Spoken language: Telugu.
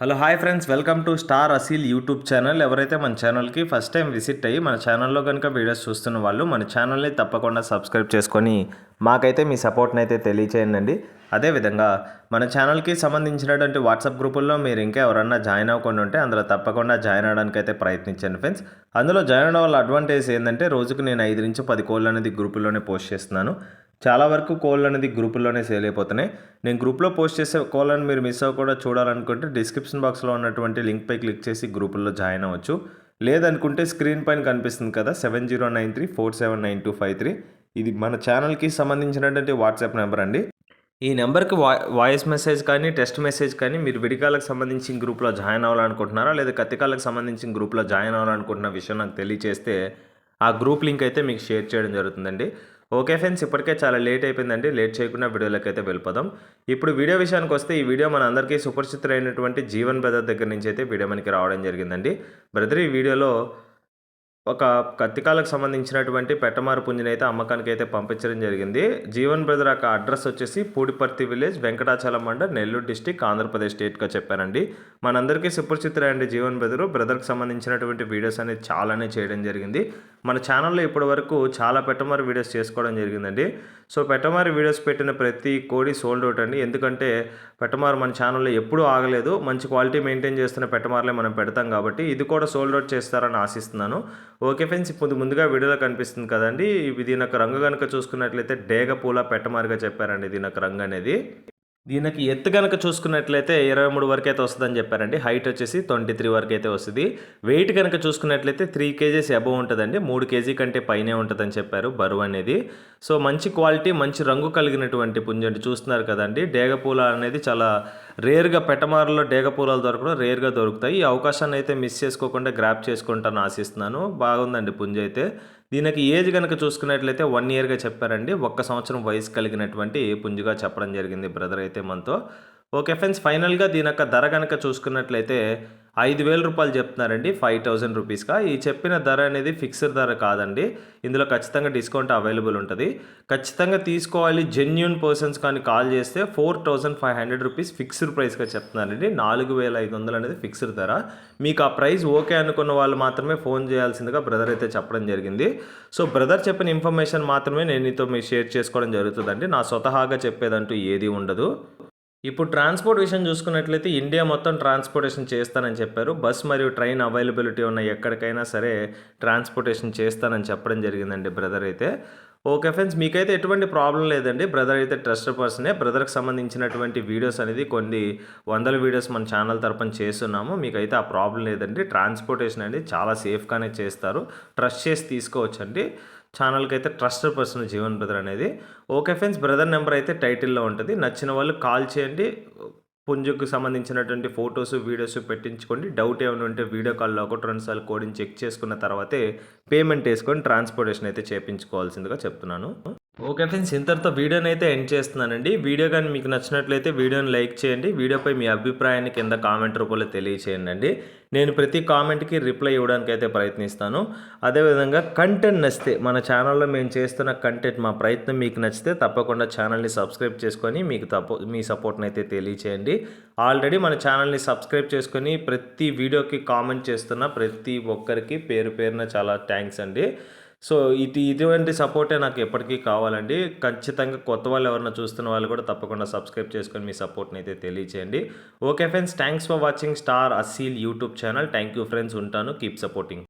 Hello hi friends, welcome to star Aseel YouTube channel. ఎవరైతే మన ఛానల్కి ఫస్ట్ టైం విజిట్ అయ్యి మన ఛానల్లో కనుక వీడియోస్ చూస్తున్న వాళ్ళు మన ఛానల్ని తప్పకుండా సబ్స్క్రైబ్ చేసుకొని మాకైతే మీ సపోర్ట్ని అయితే తెలియచేయండి. అదేవిధంగా మన ఛానల్కి సంబంధించినటువంటి వాట్సాప్ గ్రూపుల్లో మీరు ఇంకా ఎవరన్నా జాయిన్ అవ్వకుండా ఉంటే అందులో తప్పకుండా జాయిన్ అవ్వడానికి అయితే ప్రయత్నించండి ఫ్రెండ్స్. అందులో జాయిన్ అవ్వడం వల్ల అడ్వాంటేజ్ ఏంటంటే రోజుకు నేను 5 నుంచి 10 కోళ్ళు అనేది గ్రూపుల్లోనే పోస్ట్ చేస్తున్నాను. చాలా వరకు కోళ్ళు అనేది గ్రూపుల్లోనే సేల్ అయిపోతున్నాయి. నేను గ్రూప్లో పోస్ట్ చేసే కోళ్ళని మీరు మిస్ అవ్వకుండా చూడాలనుకుంటే డిస్క్రిప్షన్ బాక్స్లో ఉన్నటువంటి లింక్పై క్లిక్ చేసి గ్రూపుల్లో జాయిన్ అవ్వచ్చు. లేదనుకుంటే స్క్రీన్ పైన కనిపిస్తుంది కదా 7093479253, ఇది మన ఛానల్కి సంబంధించినటువంటి వాట్సాప్ నెంబర్ అండి. ఈ నెంబర్కి వాయిస్ మెసేజ్ కానీ టెక్స్ట్ మెసేజ్ కానీ మీరు విడికాలకు సంబంధించిన గ్రూప్లో జాయిన్ అవ్వాలనుకుంటున్నారా లేదా కత్తికాలకు సంబంధించిన గ్రూప్లో జాయిన్ అవ్వాలనుకుంటున్న విషయం నాకు తెలియచేస్తే ఆ గ్రూప్ లింక్ అయితే మీకు షేర్ చేయడం జరుగుతుందండి. ఓకే ఫ్రెండ్స్, ఇప్పటికే చాలా లేట్ అయిపోయిందండి. లేట్ చేయకుండా వీడియోలోకి అయితే వెళ్ళిపోదాం. ఇప్పుడు వీడియో విషయానికి వస్తే ఈ వీడియో మన అందరికీ సుపరిచితులైనటువంటి జీవన్ బ్రదర్ దగ్గర నుంచి అయితే వీడియో మనకి రావడం జరిగిందండి. బ్రదర్ ఈ వీడియోలో ఒక కత్తికాలకు సంబంధించినటువంటి పెట్టమారు పుంజుని అయితే అమ్మకానికి అయితే పంపించడం జరిగింది. జీవన్ బ్రదర్ యొక్క అడ్రస్ వచ్చేసి పూడిపర్తి విలేజ్, వెంకటాచలం మండల్, నెల్లూరు డిస్టిక్, ఆంధ్రప్రదేశ్ స్టేట్గా చెప్పానండి. మనందరికీ సుపరిచితులైన జీవన్ బ్రదర్కి సంబంధించినటువంటి వీడియోస్ అనేది చాలానే చేయడం జరిగింది. మన ఛానల్లో ఇప్పటి వరకు చాలా పెట్టమారు వీడియోస్ చేసుకోవడం జరిగిందండి. సో పెట్టమారు వీడియోస్ పెట్టిన ప్రతి కోడి సోల్డ్ అవుట్ అండి. ఎందుకంటే పెట్టమారు మన ఛానల్లో ఎప్పుడూ ఆగలేదు. మంచి క్వాలిటీ మెయింటైన్ చేస్తున్న పెట్టమారులే మనం పెడతాం కాబట్టి ఇది కూడా సోల్డ్ అవుట్ చేస్తారని ఆశిస్తున్నాను. ఓకే ఫ్రెండ్స్, ఇప్పుడు ముందుగా వీడియోలో కనిపిస్తుంది కదండి, దీని యొక్క రంగు కనుక చూసుకున్నట్లయితే డేగ పూల పెట్టమారుగా చెప్పారండి. దీని యొక్క రంగు అనేది దీనికి ఎత్తు కనుక చూసుకున్నట్లయితే 23 వరకు అయితే వస్తుందని చెప్పారండి. హైట్ వచ్చేసి 23 వరకు అయితే వస్తుంది. వెయిట్ కనుక చూసుకున్నట్లయితే 3 కేజీస్ అబవ్ ఉంటుందండి. 3 కేజీ కంటే పైనే ఉంటుందని చెప్పారు బరువు అనేది. సో మంచి క్వాలిటీ, మంచి రంగు కలిగినటువంటి పుంజండి. చూస్తున్నారు కదండి, డేగపూల అనేది చాలా రేర్గా పెట్టమారులో డేగపూలాలు దొరకడం రేర్గా దొరుకుతాయి. ఈ అవకాశాన్ని అయితే మిస్ చేసుకోకుండా గ్రాప్ చేసుకుంటాను ఆశిస్తున్నాను. బాగుందండి పుంజ అయితే. దీనికి ఏజ్ కనుక చూసుకున్నట్లయితే 1 ఇయర్గా చెప్పారండి. 1 సంవత్సరం వయసు కలిగినటువంటి పుంజుగా చెప్పడం జరిగింది బ్రదర్ అయితే మనతో. ఓకే ఫ్రెండ్స్, ఫైనల్గా దీని యొక్క ధర కనుక చూసుకున్నట్లయితే 5,000 రూపాయలు చెప్తున్నారండి, 5,000 రూపీస్గా. ఈ చెప్పిన ధర అనేది ఫిక్స్డ్ ధర కాదండి. ఇందులో ఖచ్చితంగా డిస్కౌంట్ అవైలబుల్ ఉంటుంది. ఖచ్చితంగా తీసుకోవాలి జెన్యూన్ పర్సన్స్ కానీ కాల్ చేస్తే 4,500 రూపీస్ ఫిక్స్డ్ ప్రైస్గా చెప్తున్నారండి. 4,500 అనేది ఫిక్స్డ్ ధర. మీకు ఆ ప్రైస్ ఓకే అనుకున్న వాళ్ళు మాత్రమే ఫోన్ చేయాల్సిందిగా బ్రదర్ అయితే చెప్పడం జరిగింది. సో బ్రదర్ చెప్పిన ఇన్ఫర్మేషన్ మాత్రమే నేను మీతో మీరు షేర్ చేసుకోవడం జరుగుతుందండి. నా స్వతహాగా చెప్పేదంటూ ఏది ఉండదు. ఇప్పుడు ట్రాన్స్పోర్ట్ విషయం చూసుకున్నట్లయితే ఇండియా మొత్తం ట్రాన్స్పోర్టేషన్ చేస్తానని చెప్పారు. బస్ మరియు ట్రైన్ అవైలబిలిటీ ఉన్న ఎక్కడికైనా సరే ట్రాన్స్పోర్టేషన్ చేస్తానని చెప్పడం జరిగిందండి బ్రదర్ అయితే. ఓకే ఫ్రెండ్స్, మీకైతే ఎటువంటి ప్రాబ్లం లేదండి. బ్రదర్ అయితే ట్రస్టెడ్ పర్సనే. బ్రదర్కి సంబంధించినటువంటి వీడియోస్ అనేది కొన్ని వందల వీడియోస్ మన ఛానల్ తరపున చేస్తున్నాము. మీకైతే ఆ ప్రాబ్లం లేదండి. ట్రాన్స్పోర్టేషన్ అనేది చాలా సేఫ్గానే చేస్తారు. ట్రస్ట్ చేసి తీసుకోవచ్చండి. ఛానల్కి అయితే ట్రస్టెడ్ పర్సన్ జీవన్ బ్రదర్ అనేది. ఓకే ఫ్రెండ్స్, బ్రదర్ నెంబర్ అయితే టైటిల్లో ఉంటుంది. నచ్చిన వాళ్ళు కాల్ చేయండి. పుంజుకు సంబంధించినటువంటి ఫొటోస్, వీడియోస్ పెట్టించుకోండి. డౌట్ ఏమైనా ఉంటే వీడియో కాల్లో 1-2 సార్లు కోడ్ని చెక్ చేసుకున్న తర్వాతే పేమెంట్ వేసుకొని ట్రాన్స్పోర్టేషన్ అయితే చేయించుకోవాల్సిందిగా చెప్తున్నాను. ఓకే ఫ్రెండ్స్, ఇంతటితో వీడియోని అయితే ఎండ్ చేస్తున్నానండి. వీడియో కానీ మీకు నచ్చినట్లయితే వీడియోని లైక్ చేయండి. వీడియోపై మీ అభిప్రాయాన్ని కింద కామెంట్ రూపంలో తెలియచేయండి. నేను ప్రతి కామెంట్కి రిప్లై ఇవ్వడానికి అయితే ప్రయత్నిస్తాను. అదేవిధంగా కంటెంట్ నచ్చితే, మన ఛానల్లో మేము చేస్తున్న కంటెంట్, మా ప్రయత్నం మీకు నచ్చితే తప్పకుండా ఛానల్ని సబ్స్క్రైబ్ చేసుకొని మీ సపోర్ట్ని అయితే తెలియచేయండి. ఆల్రెడీ మన ఛానల్ని సబ్స్క్రైబ్ చేసుకొని ప్రతి వీడియోకి కామెంట్ చేస్తున్న ప్రతి ఒక్కరికి పేరు పేరున చాలా థ్యాంక్స్ అండి. సో ఇటువంటి సపోర్టే నాకు ఎప్పటికీ కావాలండి. ఖచ్చితంగా కొత్త వాళ్ళు ఎవరైనా చూస్తున్న వాళ్ళు కూడా తప్పకుండా సబ్స్క్రైబ్ చేసుకొని మీ సపోర్ట్ని అయితే తెలియచేయండి. Okay friends, thanks for watching star Aseel YouTube channel. Thank you friends, ఉంటాను. Keep supporting.